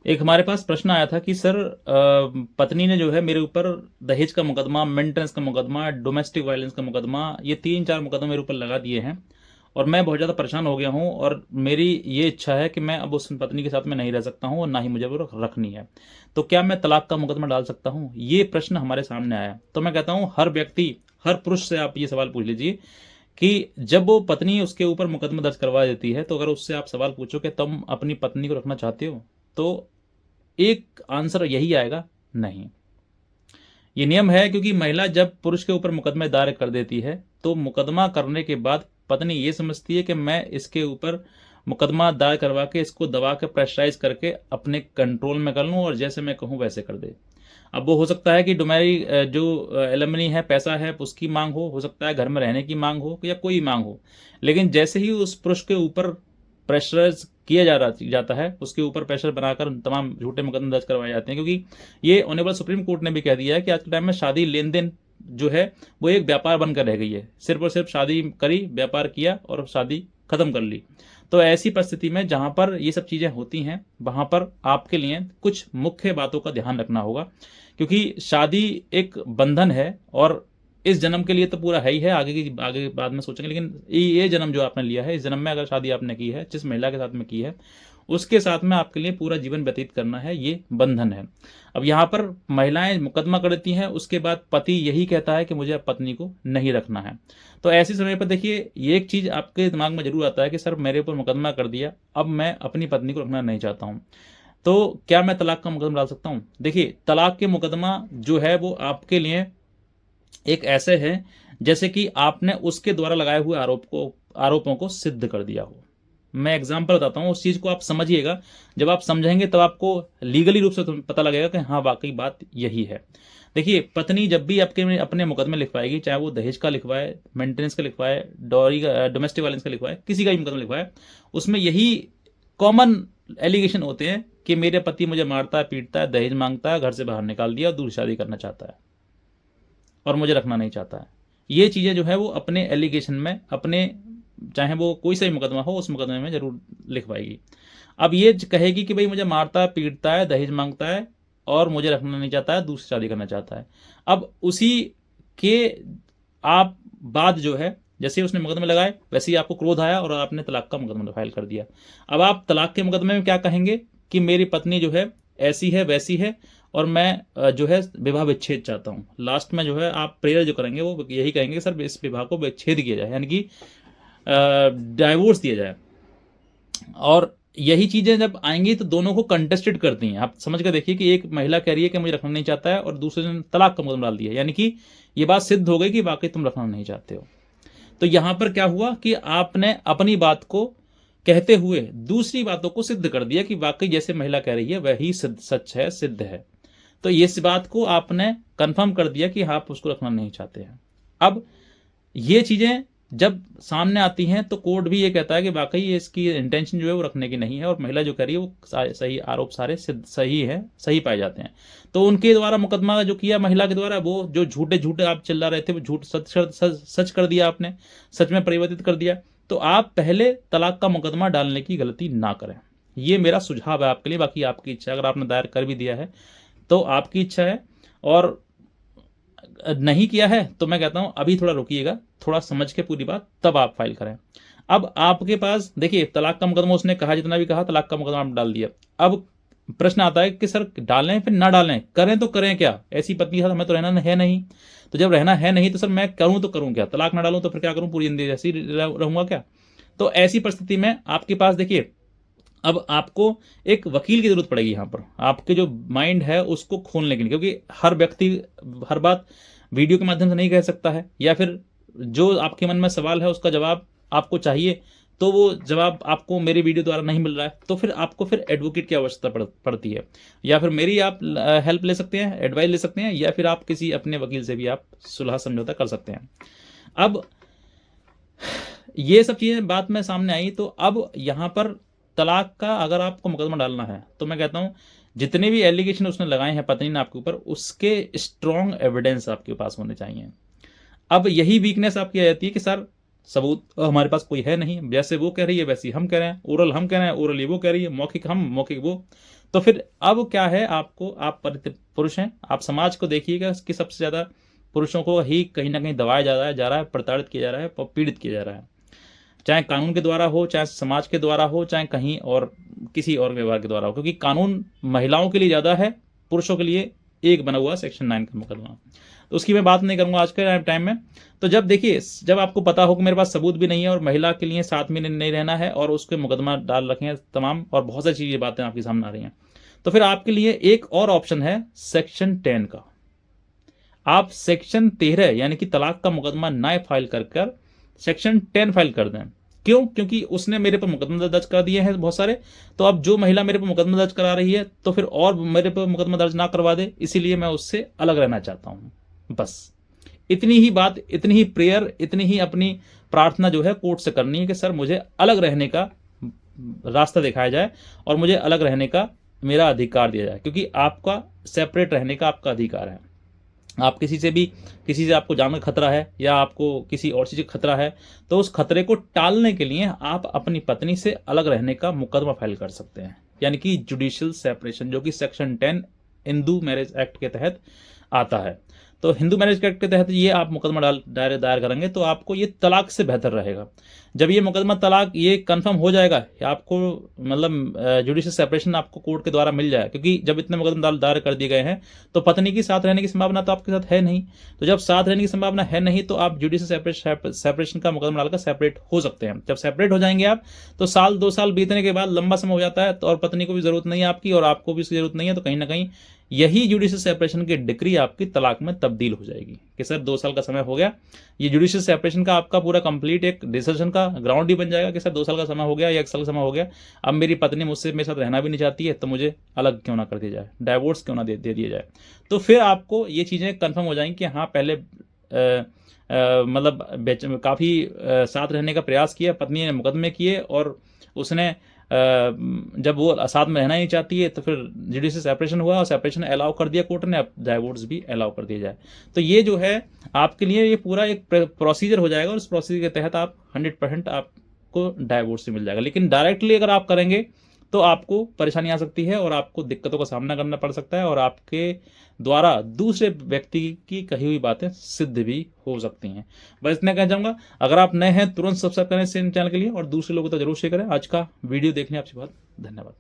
एक हमारे पास प्रश्न आया था कि सर पत्नी ने जो है मेरे ऊपर दहेज का मुकदमा, मेंटेनेंस का मुकदमा, डोमेस्टिक वायलेंस का मुकदमा, ये 3-4 मुकदमे मेरे ऊपर लगा दिए हैं और मैं बहुत ज़्यादा परेशान हो गया हूँ और मेरी ये इच्छा है कि मैं अब उस पत्नी के साथ में नहीं रह सकता हूँ और ना ही मुझे वो रखनी है। तो क्या मैं तलाक का मुकदमा डाल सकता हूँ? ये प्रश्न हमारे सामने आया। तो मैं कहता हूँ हर व्यक्ति, हर पुरुष से आप ये सवाल पूछ लीजिए कि जब वो पत्नी उसके ऊपर मुकदमा दर्ज करवा देती है, तो अगर उससे आप सवाल पूछो कि तुम अपनी पत्नी को रखना चाहते हो, तो एक आंसर यही आएगा, नहीं। ये नियम है क्योंकि महिला जब पुरुष के ऊपर मुकदमे दायर कर देती है, तो मुकदमा करने के बाद पत्नी ये समझती है कि मैं इसके ऊपर मुकदमा दायर करवा के इसको दबा के प्रेशराइज करके अपने कंट्रोल में कर लूँ और जैसे मैं कहूँ वैसे कर दे। अब वो हो सकता है कि डुमेरी जो एलमनी है, पैसा है, उसकी मांग हो सकता है घर में रहने की मांग हो या कोई मांग हो, लेकिन जैसे ही उस पुरुष के ऊपर प्रेशराइज किया जाता है, उसके ऊपर प्रेशर बनाकर तमाम झूठे मुकदमे दर्ज करवाए जाते हैं, क्योंकि ये ऑनरेबल सुप्रीम कोर्ट ने भी कह दिया है कि आज के टाइम में शादी लेन देन जो है वो एक व्यापार बनकर रह गई है। सिर्फ और सिर्फ शादी करी, व्यापार किया और शादी खत्म कर ली। तो ऐसी परिस्थिति में जहां पर ये सब चीजें होती हैं, वहां पर आपके लिए कुछ मुख्य बातों का ध्यान रखना होगा, क्योंकि शादी एक बंधन है और इस जन्म के लिए तो पूरा है ही है, आगे बाद में सोचेंगे, लेकिन ये जन्म जो आपने लिया है, इस जन्म में अगर शादी आपने की है, जिस महिला के साथ में की है, उसके साथ में आपके लिए पूरा जीवन व्यतीत करना है, ये बंधन है। अब यहाँ पर महिलाएं मुकदमा करती हैं, उसके बाद पति यही कहता है कि मुझे अब पत्नी को नहीं रखना है। तो ऐसे समय पर देखिए, ये एक चीज आपके दिमाग में जरूर आता है कि सर मेरे ऊपर मुकदमा कर दिया, अब मैं अपनी पत्नी को रखना नहीं चाहता हूँ, तो क्या मैं तलाक का मुकदमा डाल सकता हूँ? देखिए, तलाक के मुकदमा जो है वो आपके लिए एक ऐसे है जैसे कि आपने उसके द्वारा लगाए हुए आरोपों को सिद्ध कर दिया हो। मैं एग्जाम्पल बताता हूँ, उस चीज को आप समझिएगा। जब आप समझेंगे तब आपको लीगली रूप से पता लगेगा कि हाँ वाकई बात यही है। देखिए, पत्नी जब भी आपके अपने मुकदमे लिखवाएगी, चाहे वो दहेज का लिखवाए, मेंटेनेंस का लिखवाए, डॉरी का, डोमेस्टिक वायलेंस का लिखवाए, किसी का भी मुकदमा लिखवाए, उसमें यही कॉमन एलिगेशन होते हैं कि मेरे पति मुझे मारता है, पीटता है, दहेज मांगता है, घर से बाहर निकाल दिया और दूसरी शादी करना चाहता है और मुझे रखना नहीं चाहता है। ये चीज़ें जो है वो अपने एलिगेशन में, अपने चाहे वो कोई सा भी मुकदमा हो, उस मुकदमे में जरूर लिखवाएगी। अब ये कहेगी कि भाई मुझे मारता है, पीटता है, दहेज मांगता है और मुझे रखना नहीं चाहता है, दूसरी शादी करना चाहता है। अब उसी के आप बाद जो है, जैसे ही उसने मुकदमे लगाए वैसे ही आपको क्रोध आया और आपने तलाक का मुकदमा फाइल कर दिया। अब आप तलाक के मुकदमे में क्या कहेंगे कि मेरी पत्नी जो है ऐसी है, वैसी है और मैं जो है विवाह विच्छेद चाहता हूँ। लास्ट में जो है आप प्रेयर जो करेंगे वो यही कहेंगे कि सर इस विवाह को विच्छेद किया जाए, यानी कि डाइवोर्स दिया जाए। और यही चीजें जब आएंगी तो दोनों को कंटेस्टेड करती हैं। आप समझ कर देखिए कि एक महिला कह रही है कि मुझे रखना नहीं चाहता है और दूसरे ने तलाक का मुकदमा डाल दिया, यानी कि ये बात सिद्ध हो गई कि वाकई तुम रखना नहीं चाहते हो। तो यहां पर क्या हुआ कि आपने अपनी बात को कहते हुए दूसरी बातों को सिद्ध कर दिया कि वाकई जैसे महिला कह रही है वही सच है, सिद्ध है। तो इस बात को आपने कंफर्म कर दिया कि आप उसको रखना नहीं चाहते हैं। अब ये चीजें जब सामने आती हैं तो कोर्ट भी ये कहता है कि वाकई ये इसकी इंटेंशन जो है वो रखने की नहीं है और महिला जो कह रही है वो सही आरोप सारे सही है, सही पाए जाते हैं। तो उनके द्वारा मुकदमा जो किया महिला के द्वारा, वो जो झूठे झूठे आप चिल्ला रहे थे वो झूठ सच सच कर दिया आपने, सच में परिवर्तित कर दिया। तो आप पहले तलाक का मुकदमा डालने की गलती ना करें, ये मेरा सुझाव है आपके लिए। बाकी आपकी इच्छा, अगर आपने दायर कर भी दिया है तो आपकी इच्छा है, और नहीं किया है तो मैं कहता हूं अभी थोड़ा रुकिएगा, थोड़ा समझ के पूरी बात तब आप फाइल करें। अब आपके पास देखिए, तलाक का मुकदमा उसने कहा, जितना भी कहा तलाक का मुकदमा आप डाल दिया। अब प्रश्न आता है कि सर डालें फिर ना डालें, करें तो करें क्या? ऐसी पत्नी के साथ हमें तो रहना है नहीं। तो जब रहना है नहीं तो सर मैं करूं तो करूं क्या? तलाक ना डालूं तो फिर क्या करूं? पूरी जिंदगी ऐसी रहूंगा क्या? तो ऐसी परिस्थिति में आपके पास देखिए, अब आपको एक वकील की जरूरत पड़ेगी यहाँ पर, आपके जो माइंड है उसको खोलने के लिए, क्योंकि हर व्यक्ति हर बात वीडियो के माध्यम से नहीं कह सकता है, या फिर जो आपके मन में सवाल है उसका जवाब आपको चाहिए तो वो जवाब आपको मेरी वीडियो द्वारा नहीं मिल रहा है, तो फिर आपको फिर एडवोकेट की आवश्यकता पड़ती है, या फिर मेरी आप हेल्प ले सकते हैं, एडवाइस ले सकते हैं, या फिर आप किसी अपने वकील से भी आप सुलह समझौता कर सकते हैं। अब ये सब चीजें बात में सामने आई, तो अब यहां पर तलाक का अगर आपको मुकदमा डालना है तो मैं कहता हूं जितने भी एलिगेशन उसने लगाए हैं पत्नी ने आपके ऊपर, उसके स्ट्रॉन्ग एविडेंस आपके पास होने चाहिए। अब यही वीकनेस आपकी आ जाती है कि सर सबूत हमारे पास कोई है नहीं, जैसे वो कह रही है वैसे हम कह रहे हैं, ओरल हम कह रहे हैं, ओरली वो कह रही है, मौखिक हम मौखिक वो। तो फिर अब क्या है, आपको, आप पुरुष हैं, आप समाज को देखिएगा कि सबसे ज़्यादा पुरुषों को ही कहीं ना कहीं दबाया जा रहा है, प्रताड़ित किया जा रहा है, पीड़ित किया जा रहा है, चाहे कानून के द्वारा हो, चाहे समाज के द्वारा हो, चाहे कहीं और किसी और व्यवहार के द्वारा हो, क्योंकि कानून महिलाओं के लिए ज़्यादा है, पुरुषों के लिए एक बना हुआ सेक्शन 9 का मुकदमा। तो उसकी मैं बात नहीं करूंगा आज के टाइम में। तो जब देखिए, जब आपको पता हो कि मेरे पास सबूत भी नहीं है और महिला के लिए साथ में नहीं रहना है और उसके मुकदमा डाल रखे हैं तमाम, और बहुत सारी चीज़ें बातें आपके सामने आ रही हैं, तो फिर आपके लिए एक और ऑप्शन है सेक्शन 10 का। आप सेक्शन 13 यानी कि तलाक का मुकदमा ना फाइल कर सेक्शन 10 फाइल कर दें। क्यों? क्योंकि उसने मेरे पर मुकदमा दर्ज कर दिए हैं बहुत सारे, तो अब जो महिला मेरे पर मुकदमा दर्ज करा रही है तो फिर और मेरे पर मुकदमा दर्ज ना करवा दे, इसीलिए मैं उससे अलग रहना चाहता हूं। बस इतनी ही बात, इतनी ही प्रेयर, इतनी ही अपनी प्रार्थना जो है कोर्ट से करनी है कि सर मुझे अलग रहने का रास्ता दिखाया जाए और मुझे अलग रहने का मेरा अधिकार दिया जाए, क्योंकि आपका सेपरेट रहने का आपका अधिकार है। आप किसी से आपको जान का खतरा है या आपको किसी और चीज़ का खतरा है, तो उस खतरे को टालने के लिए आप अपनी पत्नी से अलग रहने का मुकदमा फाइल कर सकते हैं, यानी कि जुडिशियल सेपरेशन, जो कि सेक्शन 10 हिंदू मैरिज एक्ट के तहत आता है। तो हिंदू मैरिज एक्ट के तहत ये आप मुकदमा दायर करेंगे तो आपको ये तलाक से बेहतर रहेगा। जब ये मुकदमा तलाक ये कंफर्म हो जाएगा, आपको मतलब जुडिशियल सेपरेशन आपको कोर्ट के द्वारा मिल जाए, क्योंकि जब इतने मुकदमा दायर कर दिए गए हैं तो पत्नी की साथ रहने की संभावना तो आपके साथ है नहीं, तो जब साथ रहने की संभावना है नहीं तो आप जुडिशियल सेपरेशन का मुकदमा डालकर सेपरेट हो सकते हैं। जब सेपरेट हो जाएंगे आप, तो साल 2 साल बीतने के बाद लंबा समय हो जाता है, तो और पत्नी को भी जरूरत नहीं है आपकी और आपको भी उसकी जरूरत नहीं है, तो कहीं ना कहीं यही जुडिशियल सेपरेशन की डिग्री आपकी तलाक में तब्दील हो जाएगी कि सर 2 साल का समय हो गया, ये जुडिशियल सेपरेशन का आपका पूरा कंप्लीट एक डिसीजन का ग्राउंड ही बन जाएगा कि सर 2 साल का समय हो गया या 1 साल का समय हो गया, अब मेरी पत्नी मुझसे मेरे साथ रहना भी नहीं चाहती है, तो मुझे अलग क्यों ना कर दिया जाए, डाइवोर्स क्यों ना दे दिया जाए। तो फिर आपको ये चीज़ें कंफर्म हो जाएंगी कि हाँ पहले मतलब काफ़ी साथ रहने का प्रयास किया, पत्नी ने मुकदमे किए और उसने जब वो साथ में रहना ही चाहती है तो फिर जुडिशियल सेपरेशन हुआ और सेपरेशन अलाउ कर दिया कोर्ट ने, अब डाइवोर्स भी अलाउ कर दिया जाए। तो ये जो है आपके लिए ये पूरा एक प्रोसीजर हो जाएगा और उस प्रोसीजर के तहत आप 100% आपको डाइवोर्स से मिल जाएगा। लेकिन डायरेक्टली अगर आप करेंगे तो आपको परेशानी आ सकती है और आपको दिक्कतों का सामना करना पड़ सकता है और आपके द्वारा दूसरे व्यक्ति की कही हुई बातें सिद्ध भी हो सकती हैं। बस इतना कहना चाहूँगा। अगर आप नए हैं तुरंत सब्सक्राइब करें इस चैनल के लिए और दूसरे लोगों तक जरूर शेयर करें। आज का वीडियो देखने आपसे बहुत धन्यवाद।